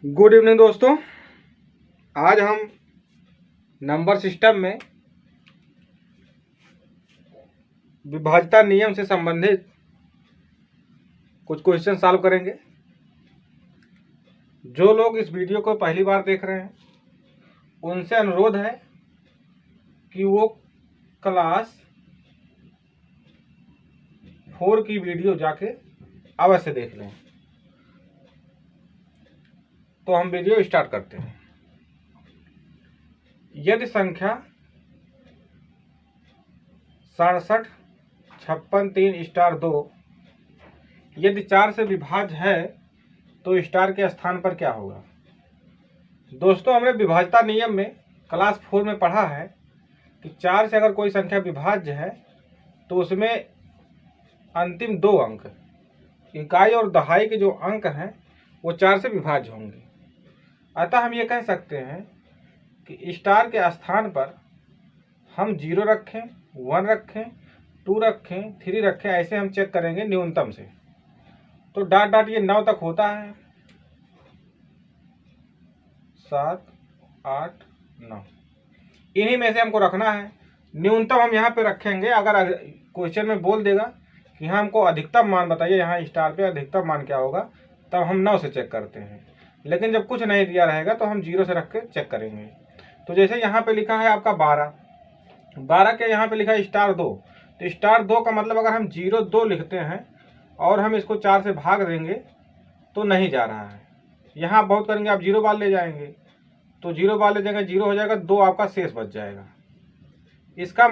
Good evening दोस्तों। आज हम नंबर सिस्टम में विभाज्यता नियम से संबंधित कुछ क्वेश्चन सॉल्व करेंगे। जो लोग इस वीडियो को पहली बार देख रहे हैं उनसे अनुरोध है कि वो क्लास 4 की वीडियो जाके अवश्य देख लें। तो हम वीडियो स्टार्ट करते हैं। यदि संख्या 67 56 3 स्टार 2 यदि 4 से विभाज्य है तो स्टार के स्थान पर क्या होगा। दोस्तों, हमने विभाज्यता नियम में क्लास 4 में पढ़ा है कि 4 से अगर कोई संख्या विभाज्य है तो उसमें अंतिम 2 अंक इकाई और दहाई के जो अंक हैं वो 4 से विभाज्य होंगे। अतः हम ये कह सकते हैं कि स्टार के स्थान पर हम 0 रखें, 1 रखें, 2 रखें, 3 रखें, ऐसे हम चेक करेंगे न्यूनतम से। तो डॉट डॉट ये 9 तक होता है, 7 8 9 इन्हीं में से हमको रखना है। न्यूनतम हम यहाँ पे रखेंगे। अगर क्वेश्चन में बोल देगा कि यहाँ हमको अधिकतम मान बताइए, यहाँ स्टार पे अधिकतम मान क्या होगा, तब हम 9 से चेक करते हैं। लेकिन जब कुछ नहीं दिया रहेगा तो हम 0 से रख के चेक करेंगे। तो जैसे यहाँ पे लिखा है आपका 12 के यहाँ पे लिखा है स्टार 2, तो स्टार 2 का मतलब अगर हम 0 2 लिखते हैं और हम इसको 4 से भाग देंगे तो नहीं जा रहा है। यहाँ बहुत करेंगे आप 0 बार ले जाएंगे, तो 0 बार ले जाएंगे 0 हो जाएगा, 2 आपका शेष बच जाएगा। इसका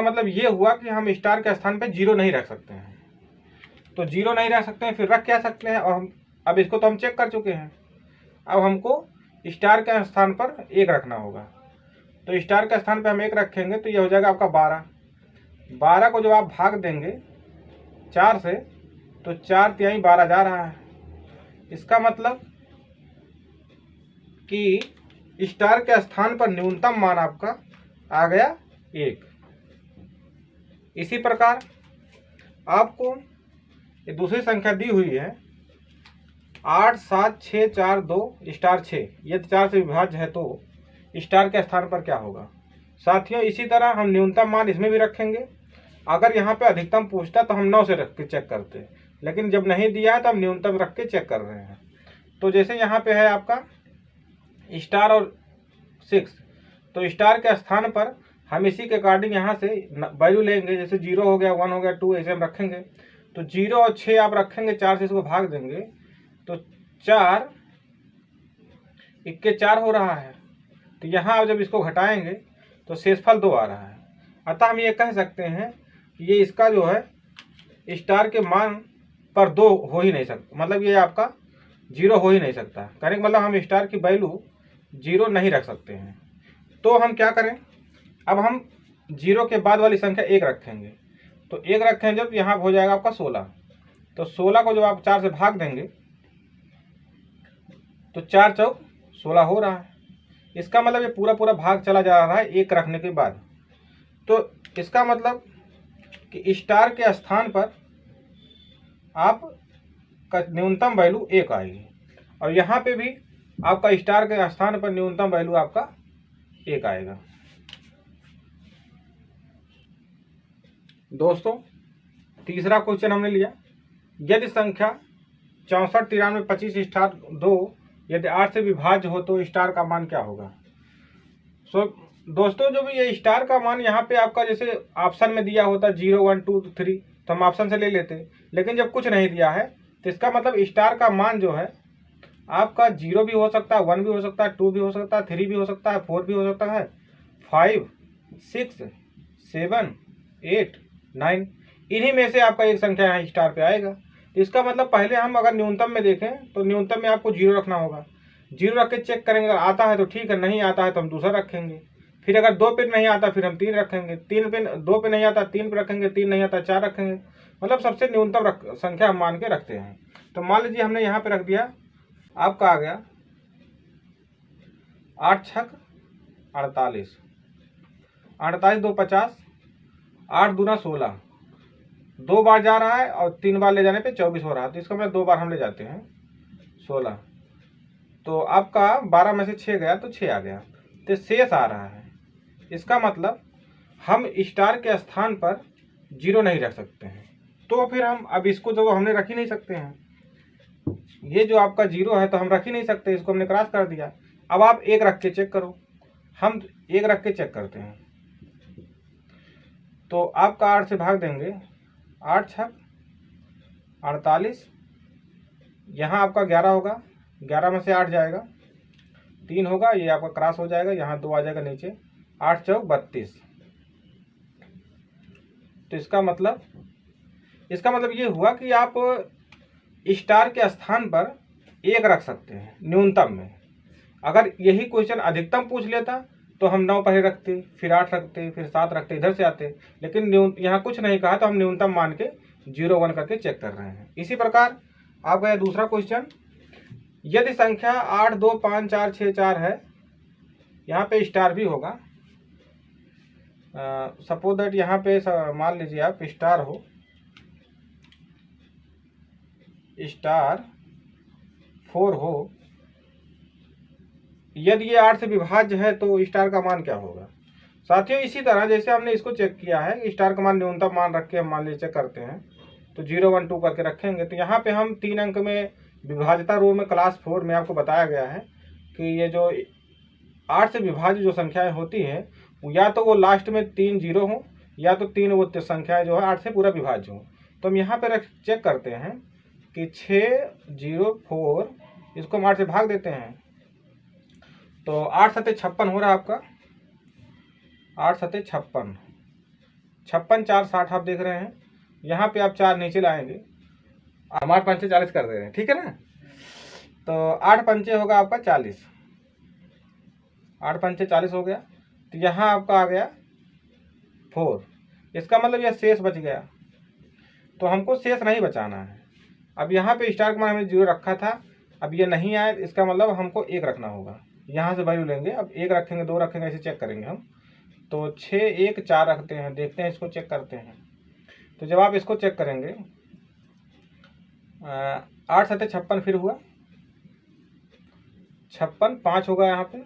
मतलब ये हुआ कि हम स्टार के स्थान पे 0 नहीं रख सकते हैं। तो 0 नहीं रख सकते हैं, फिर रख क्या सकते हैं। और हम अब इसको तो हम चेक कर चुके हैं। अब हमको स्टार के स्थान पर 1 रखना होगा। तो स्टार के स्थान पे हम 1 रखेंगे तो ये हो जाएगा आपका 12 को जब आप भाग देंगे 4 से तो 4 तिहाई 12 जा रहा है। इसका मतलब कि स्टार के स्थान पर न्यूनतम मान आपका आ गया 1। इसी प्रकार आपको ये दूसरी संख्या दी हुई है 8 7 6 4 2 स्टार 6। यदि 4 से विभाज्य है तो स्टार के स्थान पर क्या होगा। साथियों, इसी तरह हम न्यूनतम मान इसमें भी रखेंगे। अगर यहाँ पे अधिकतम पूछता तो हम 9 से रख के चेक करते, लेकिन जब नहीं दिया है तो हम न्यूनतम रख के चेक कर रहे हैं। तो जैसे यहाँ पे है आपका स्टार और 6, तो स्टार के स्थान पर हम इसी के अकॉर्डिंग यहाँ से वैल्यू लेंगे। जैसे 0 हो गया, 1 हो गया, 2 ऐसे हम रखेंगे। तो 0 और 6 आप रखेंगे, 4 से इसको भाग देंगे तो 4 1 4 हो रहा है। तो यहाँ आप जब इसको घटाएंगे तो शेषफल 2 आ रहा है। अतः हम ये कह सकते हैं कि ये इसका जो है स्टार के मान पर 2 हो ही नहीं सकता, मतलब ये आपका 0 हो ही नहीं सकता। कहने का मतलब हम स्टार की वैल्यू 0 नहीं रख सकते हैं। तो हम क्या करें, अब हम 0 के बाद वाली संख्या 1 रखेंगे। तो 1 रखें जब, यहाँ हो जाएगा आपका 16। तो 16 को जब आप 4 से भाग देंगे तो 4 चौक 16 हो रहा है। इसका मतलब ये पूरा भाग चला जा रहा है 1 रखने के बाद। तो इसका मतलब कि स्टार के स्थान पर आप का न्यूनतम वैल्यू 1 आएगी, और यहाँ पे भी आपका स्टार के स्थान पर न्यूनतम वैल्यू आपका 1 आएगा। दोस्तों, तीसरा क्वेश्चन हमने लिया, यदि संख्या 64 93 25 स्टार 2 यदि 8 से विभाज्य हो तो स्टार का मान क्या होगा। दोस्तों, जो भी ये स्टार का मान यहाँ पे आपका जैसे ऑप्शन में दिया होता 0 1 2 3 तो हम ऑप्शन से ले लेते, लेकिन जब कुछ नहीं दिया है तो इसका मतलब स्टार का मान जो है आपका 0 भी हो सकता है, 1 भी हो सकता है, 2 भी हो सकता है, 3 भी हो सकता है, 4 भी हो सकता है, 5 6 7 8 9 इन्हीं में से आपका एक संख्या यहाँ स्टार पे आएगा। तो इसका मतलब पहले हम अगर न्यूनतम में देखें तो न्यूनतम में आपको 0 रखना होगा। 0 रख के चेक करेंगे, अगर आता है तो ठीक है, नहीं आता है तो हम दूसरा रखेंगे। फिर अगर 2 पे नहीं आता फिर हम 3 रखेंगे, 2 पे नहीं आता 3 पे रखेंगे, 3 नहीं आता 4 रखेंगे। मतलब सबसे न्यूनतम संख्या हम मान के रखते हैं। तो मान लीजिए हमने यहाँ पे रख दिया, आपका आ गया 8 6 48 48 2 50 8 दूना 16, 2 बार जा रहा है और 3 बार ले जाने पे 24 हो रहा है। तो इसका मतलब 2 बार हम ले जाते हैं 16। तो आपका 12 में से 6 गया तो 6 आ गया, तो शेष आ रहा है। इसका मतलब हम स्टार के स्थान पर 0 नहीं रख सकते हैं, तो फिर हम अब इसको जो हमने रख ही नहीं सकते हैं, ये जो आपका 0 है तो हम रख ही नहीं सकते, इसको हमने क्रॉस कर दिया। अब आप 1 रख के चेक करो, हम 1 रख के चेक करते हैं। तो आपका 8 से भाग देंगे, 8 छक 48, यहाँ आपका 11 होगा, 11 में से 8 जाएगा, 3 होगा, ये आपका क्रॉस हो जाएगा, यहाँ 2 आ जाएगा नीचे, 8 चौक 32। तो इसका मतलब ये हुआ कि आप स्टार के स्थान पर 1 रख सकते हैं न्यूनतम में। अगर यही क्वेश्चन अधिकतम पूछ लेता तो हम 9 पहले रखते, फिर 8 रखते, फिर 7 रखते, इधर से आते, लेकिन यहाँ कुछ नहीं कहा तो हम न्यूनतम मान के 0 1 करके चेक कर रहे हैं। इसी प्रकार आपका दूसरा क्वेश्चन, यदि संख्या 8 2 5 4 6 4 है, यहाँ पे स्टार भी होगा, सपोज दैट यहाँ पे मान लीजिए आप स्टार हो, स्टार 4 हो, यदि ये 8 से विभाज्य है तो स्टार का मान क्या होगा। साथियों इसी तरह जैसे हमने इसको चेक किया है, स्टार का मान न्यूनतम मान रख के हम मान लीजिए चेक करते हैं, तो 0 1 2 करके रखेंगे, तो यहाँ पे हम 3 अंक में विभाज्यता रूल में क्लास 4 में आपको बताया गया है कि ये जो 8 से विभाज्य जो संख्याएं होती हैं, या तो वो लास्ट में 3 0 हो, या तो 3 वो संख्याएं जो है 8 से पूरा विभाज्य हो। तो हम यहाँ पे चेक करते हैं कि 6 0 4, इसको हम 8 से भाग देते हैं, तो 8 7 56 हो रहा है आपका, 8 7 56, 56 4 60 आप देख रहे हैं। यहाँ पे आप 4 नीचे लाएंगे, हमारे 5 से 40 कर दे रहे हैं, ठीक है ना। तो 8 पंचे होगा आपका 40, 8 पंचे 40 हो गया, तो यहाँ आपका आ गया 4। इसका मतलब यह शेष बच गया, तो हमको शेष नहीं बचाना है। अब यहाँ पे स्टार का मान हमने 0 रखा था, अब ये नहीं आया, इसका मतलब हमको 1 रखना होगा। यहाँ से वैल्यू लेंगे, अब 1 रखेंगे 2 रखेंगे, ऐसे चेक करेंगे हम। तो 6 1 4 रखते हैं, देखते हैं इसको चेक करते हैं। तो जब आप इसको चेक करेंगे, 8 7 56 फिर हुआ, 56 5 होगा यहाँ पे,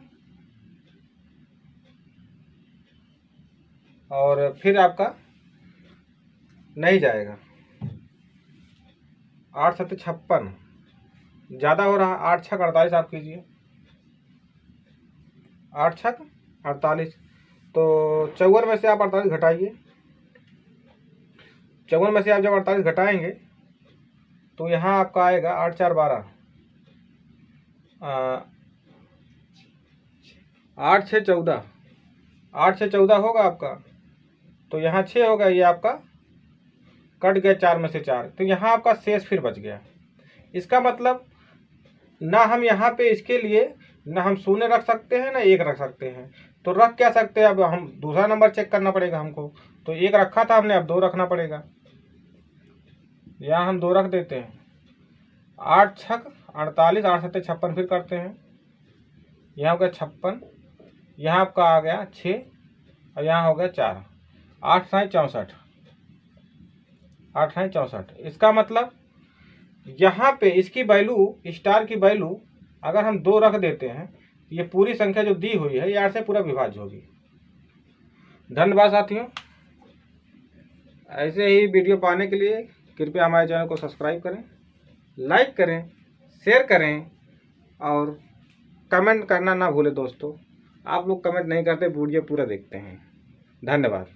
और फिर आपका नहीं जाएगा, 8 7 56 ज़्यादा हो रहा है, 8 छक 48 आप कीजिए, 8 छक 48, तो 54 में से आप 48 घटाइए, 54 में से आप जब 48 घटाएंगे तो यहाँ आपका आएगा 8 4 12, 8 6 14, 8 6 14 होगा आपका, तो यहाँ 6 होगा, ये आपका कट गया 4 में से 4, तो यहाँ आपका शेष फिर बच गया। इसका मतलब ना हम यहाँ पे इसके लिए ना हम 0 रख सकते हैं ना 1 रख सकते हैं, तो रख क्या सकते हैं। अब हम दूसरा नंबर चेक करना पड़ेगा हमको, तो 1 रखा था हमने, अब 2 रखना पड़ेगा, यहाँ हम 2 रख देते हैं, 8 छक 48, 8 7 56 फिर करते हैं, यहाँ हो गया 56, यहाँ आपका आ गया 6, और यहाँ हो गया 4, 8 7 64, 8 7 64। इसका मतलब यहाँ पे इसकी वैल्यू, स्टार की वैल्यू अगर हम 2 रख देते हैं, ये पूरी संख्या जो दी हुई है ये 8 से पूरा विभाज्य होगी। धन्यवाद साथियों, ऐसे ही वीडियो पाने के लिए कृपया हमारे चैनल को सब्सक्राइब करें, लाइक करें, शेयर करें, और कमेंट करना ना भूलें। दोस्तों आप लोग कमेंट नहीं करते, वीडियो पूरा देखते हैं। धन्यवाद।